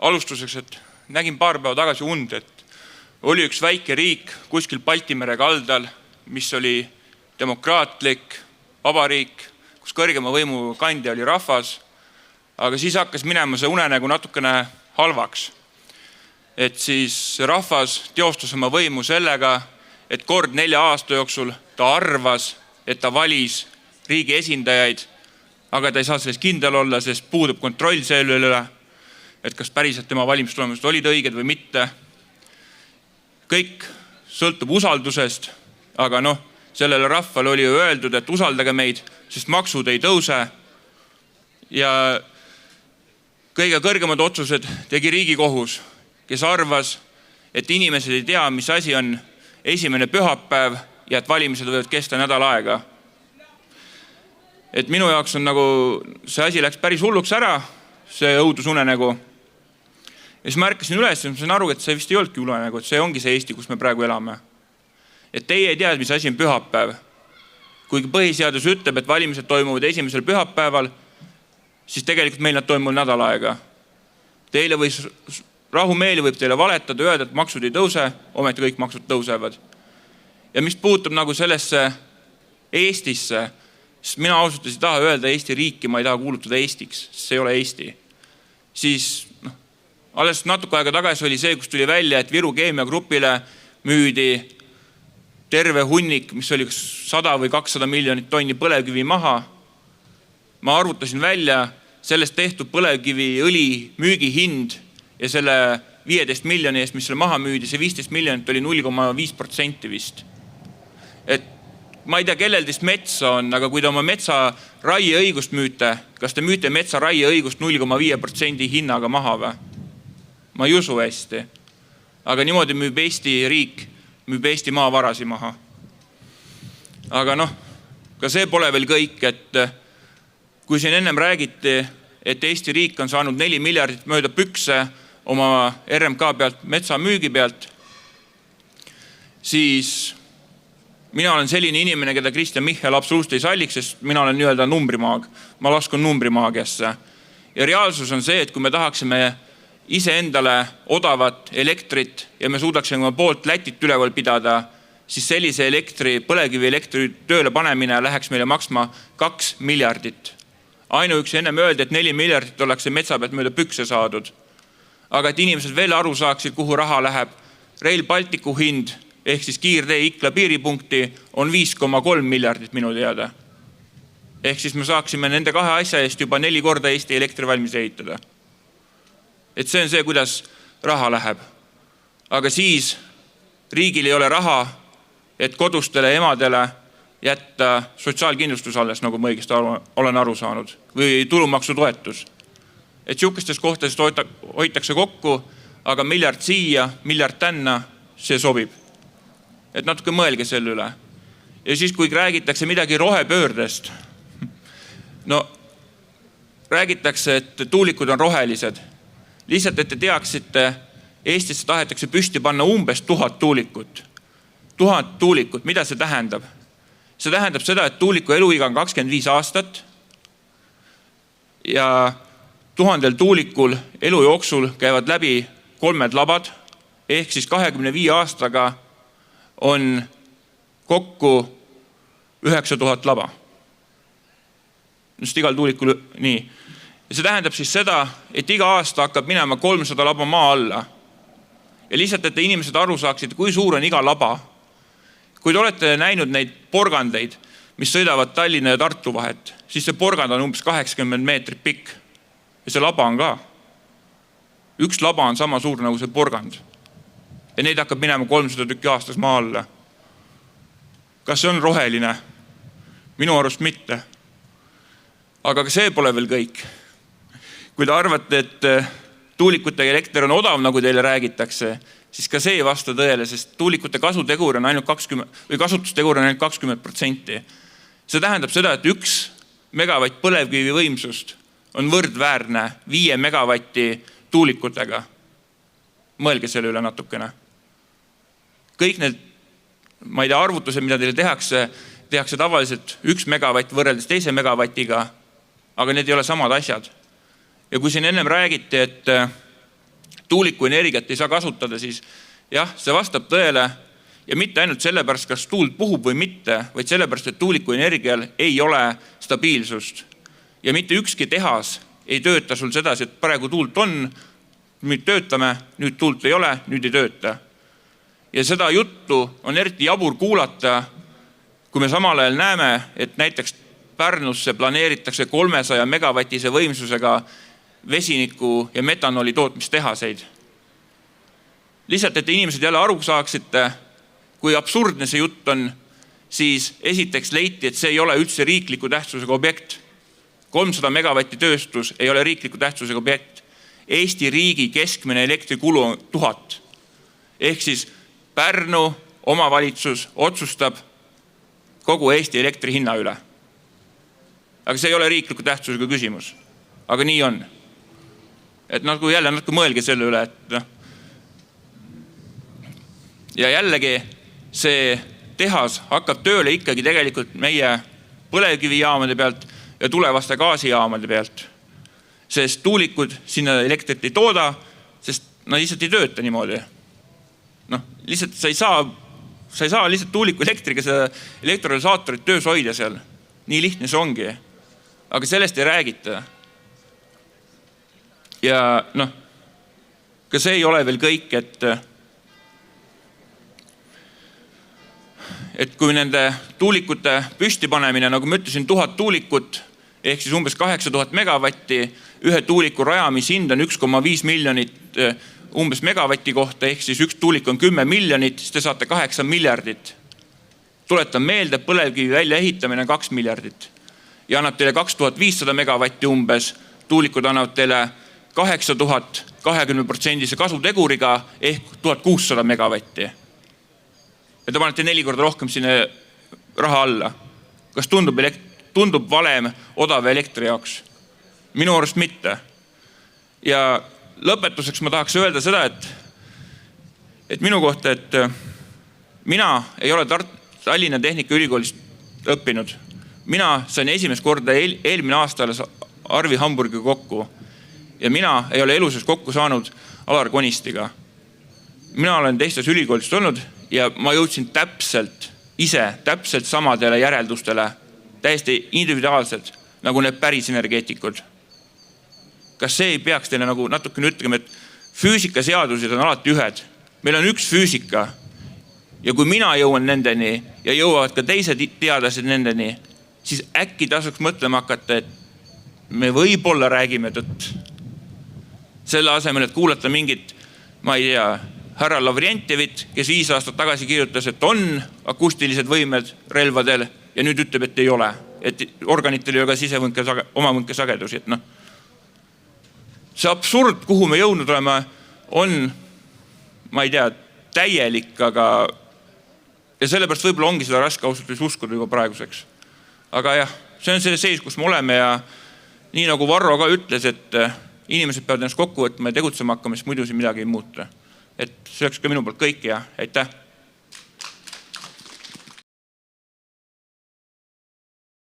alustuseks, et nägin paar päeva tagasi und, et oli üks väike riik kuskil Baltimere kaldal, mis oli demokraatlik vabariik, kus kõrgema võimu kandja oli rahvas, aga siis hakkas minema see unenägu natukene halvaks. Et siis rahvas teostas oma võimu sellega, et kord 4 aasta jooksul ta arvas, et ta valis riigi esindajaid, aga ta ei saa sellest kindel olla, sest puudub kontroll selle üle, et kas päriselt tema valimistulemused olid õiged või mitte. Kõik sõltub usaldusest, aga sellele rahvale oli ju öeldud, et usaldage meid, sest maksud ei tõuse. Ja kõige kõrgemad otsused tegi Riigikohus, kes arvas, et inimesed ei tea, mis asi on esimene pühapäev ja et valimised võivad kesta nädal aega. Et minu jaoks on see asi läks päris hulluks ära, see õudusunenägu. Ja siis ma ärkasin üles ja ma sain aru, et see vist ei olnudki unenägu, et see ongi see Eesti, kus me praegu elame. Et teie ei tea, mis asi on pühapäev. Kuigi põhiseadus ütleb, et valimised toimuvad esimesel pühapäeval, siis tegelikult meil nad toimuvad nädal aega. Teile rahumeeli võib teile valetada, öelda, et maksud ei tõuse, ometi kõik maksud tõusevad. Ja mis puutub sellesse Eestisse, sest mina ausalt ei taha öelda Eesti riiki, ma ei taha kuulutada Eestiks, see ei ole Eesti. Siis alles natuke aega tagasi oli see, kus tuli välja, et Viru keemiagrupile müüdi terve hunnik, mis oli 100 või 200 miljonit tonni põlevkivi maha. Ma arvutasin välja sellest tehtud põlevkiviõli müügihind ja selle 15 miljoni eest, mis selle maha müüdi, see 15 miljonit oli 0,5% vist. Et ma ei tea, kellel teist metsa on, aga kui te oma metsa raieõigust müüte, kas te müüte metsa raieõigust 0,5% hinnaga maha või? Ma ei usu hästi. Aga niimoodi müüb Eesti riik, müüb Eesti maavarasi maha. Aga ka see pole veel kõik, et kui siin ennem räägiti, et Eesti riik on saanud 4 miljardit mööda pükse oma RMK pealt, metsa müügi pealt, siis mina olen selline inimene, keda Kristjan Michal absoluutselt ei salliks, sest mina olen nii-öelda numbrimaag. Ma laskun numbrimaagiasse. Ja reaalsus on see, et kui me tahaksime ise endale odavat elektrit ja me suudaksime poolt Lätit üleval pidada, siis sellise põlevkivi elektri tööle panemine läheks meile maksma 2 miljardit. Ainuüksi ennem öeldi, et 4 miljardit oleks metsa pealt mööda pükse saadud. Aga et inimesed veel aru saaksid, kuhu raha läheb, Rail Balticu hind ehk siis kiirtee Ikla piiripunkti on 5,3 miljardit minu teada. Ehk siis me saaksime nende 2 asja eest juba 4 korda Eesti elektri valmis ehitada. Et see on see, kuidas raha läheb. Aga siis riigil ei ole raha, et kodustele emadele jätta sotsiaalkindlustus alles, nagu ma õigesti olen aru saanud, või tulumaksutoetus. Et sihukestes kohtades hoitakse kokku, aga miljard siia, miljard tänna, see sobib. Et natuke mõelge selle üle. Ja siis, kui räägitakse midagi rohepöördest, räägitakse, et tuulikud on rohelised. Lihtsalt, et te teaksite, Eestisse tahetakse püsti panna umbes 1000 tuulikut. 1000 tuulikut, mida see tähendab? See tähendab seda, et tuuliku eluiga on 25 aastat ja 1000 tuulikul elu jooksul käivad läbi 3 labad, ehk siis 25 aastaga on kokku 9000 laba. Just igal tuulikul nii. Ja see tähendab siis seda, et iga aasta hakkab minema 300 laba maa alla. Ja lihtsalt, et inimesed aru saaksid, kui suur on iga laba. Kui te olete näinud neid porgandeid, mis sõidavad Tallinna ja Tartu vahet, siis see porgand on umbes 80 meetrit pikk. Ja see laba on ka. Üks laba on sama suur nagu see porgand. Ja neid hakkab minema 300 tükki aastas maa alla. Kas see on roheline? Minu arust mitte. Aga see pole veel kõik. Kui te arvate, et tuulikute elekter on odav, nagu teile räägitakse, siis ka see ei vasta tõele, sest tuulikute kasutegur on ainult 20%, või kasutustegur on ainult 20%. See tähendab seda, et 1 megavatt põlevkivi võimsust on võrdväärne 5 megavatti tuulikutega. Mõelge selle üle natukene. Kõik need, ma ei tea, arvutused, mida teile tehakse tavaliselt 1 megavatt võrreldes 2 megavatiga, aga need ei ole samad asjad. Ja kui siin ennem räägiti, et tuulikuenergiat ei saa kasutada, siis jah, see vastab tõele ja mitte ainult sellepärast, kas tuul puhub või mitte, vaid sellepärast, et tuulikuenergial ei ole stabiilsust. Ja mitte ükski tehas ei tööta sul sedasi, et praegu tuult on, nüüd töötame, nüüd tuult ei ole, nüüd ei tööta. Ja seda juttu on eriti jabur kuulata, kui me samal ajal näeme, et näiteks Pärnusse planeeritakse 300 megavatise võimsusega vesiniku ja metanoli tootmistehaseid. Lihtsalt, et inimesed jälle aru saaksite, kui absurdne see jutt on, siis esiteks leiti, et see ei ole üldse riikliku tähtsusega objekt. 300 megavatti tööstus ei ole riikliku tähtsusega objekt. Eesti riigi keskmine elektrikulu on 1000. Ehk siis Pärnu omavalitsus otsustab kogu Eesti elektri hinna üle. Aga see ei ole riikliku tähtsusega küsimus. Aga nii on. Et nagu jälle natuke mõelge selle üle, et ja jällegi see tehas hakkab tööle ikkagi tegelikult meie põlevkivijaamade pealt ja tulevaste gaasijaamade pealt. Sest tuulikud sinna elektrit ei tooda, sest nad lihtsalt ei tööta niimoodi. Lihtsalt sa ei saa lihtsalt tuuliku elektriga seda elektrolysaatorit töös hoida seal. Nii lihtne see ongi. Aga sellest ei räägita. Ja ka see ei ole veel kõik, et kui nende tuulikute püsti panemine, nagu ma ütlesin, 1000 tuulikut, ehk siis umbes 8000 megavatti, ühe tuuliku rajamishind on 1,5 miljonit umbes megavatti kohta, ehk siis üks tuulik on 10 miljonit, siis te saate 8 miljardit. Tuletan meelde, põlevkivi välja ehitamine on 2 miljardit. Ja annab teile 2500 megavatti umbes, tuulikud annavad teile 8000 20% kasuteguriga ehk 1600 megavatti. Ja te panete 4 korda rohkem sinna raha alla. Kas tundub valem odava elektri jaoks? Minu arust mitte. Ja lõpetuseks ma tahaks öelda seda, et minu kohta, et mina ei ole Tallinna Tehnikaülikoolist õppinud. Mina sain esimest korda eelmine aasta Arvi Hamburgiga kokku ja mina ei ole eluses kokku saanud Alar Konistiga. Mina olen teistes ülikoolist olnud ja ma jõudsin täpselt samadele järeldustele, täiesti individuaalsed, nagu need päris energeetikud. Kas see ei peaks teile nagu natukene ütlema, et füüsikaseadused on alati ühed. Meil on üks füüsika ja kui mina jõuan nendeni ja jõuavad ka teised teadlased nendeni, siis äkki tasuks mõtlema hakata, et me võib-olla räägime tõtt. Selle asemel, et kuulata mingit, ma ei tea, härra Lavrentjevit, kes 5 aastat tagasi kirjutas, et on akustilised võimed relvadel ja nüüd ütleb, et ei ole. Et organitel ei ole ka omavõnke sagedusi. See absurd, kuhu me jõudnud oleme, on, ma ei tea, täielik, aga ja sellepärast võib-olla ongi seda raske ausalt uskuda juba praeguseks. Aga jah, see on selle seis, kus me oleme ja nii nagu Varro ka ütles, et inimesed peavad ennast kokku võtma ja tegutsema hakkama, sest muidu siin midagi ei muuta. Et see oleks ka minu poolt kõik ja aitäh!